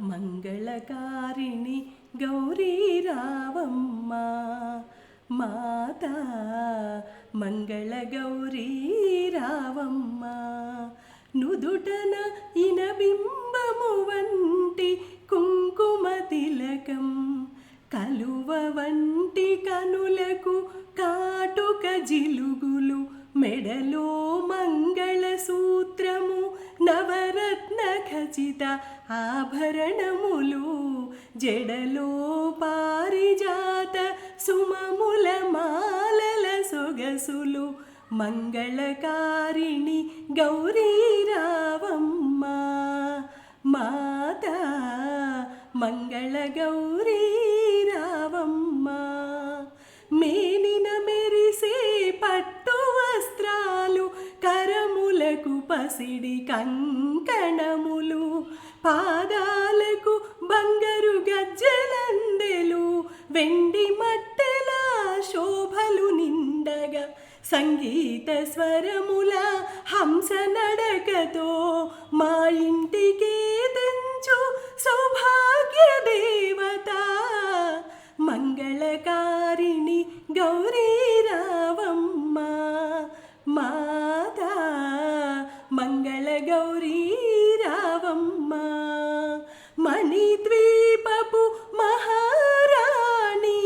మంగళకారిణి గౌరీ రావమ్మ మాతా మంగళ గౌరీ రావమ్మ. నుదుటన ఇనబింబము వంటి కుంకుమ తిలకం, కలువ వంటి కనులకు కాటుక జిలుగులు, మెడలో మంగళ సూత్రము నవరత్న ఖచిత ఆభరణములు, జడలో పారిజాత సుమముల మాలల సొగసులు. మంగళకారిణి గౌరీ రావమ్మ మాతా మంగళ గౌరీ రావమ్మ. మేనిన మెరిసే పట్టు వస్త్రాలు, కరములకు పసిడి కంకణములు, పాదాలకు బంగారు గజ్జెలందెలు, వెండి మట్టెల శోభలు నిండగా, సంగీత స్వరముల హంస నడకతో మా ఇంటికి తెంచు సౌభాగ్య దేవత. మంగళకారిణి గౌరీ రావమ్మ మాతా మంగళ గౌరీ రావమ్మ. మణిద్వీపపు మహారాణి,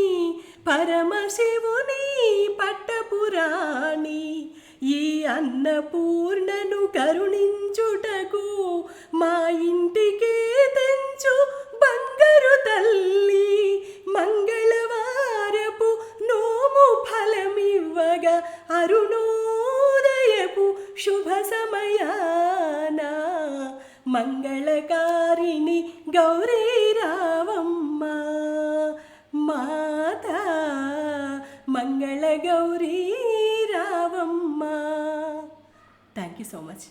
పరమశివుని పట్టపురాణి, ఈ అన్నపూర్ణను కరుణించుటకు మా ఇంటికి తెంచు బంగారు తల్లి. మంగళవారపు నోము ఫలమివ్వగా, అరుణోదయపు శుభ సమయాన మంగళకారిణి గౌరీ రావమ్మ మాతా మంగళ గౌరీ రావమ్మ. Thank you so much.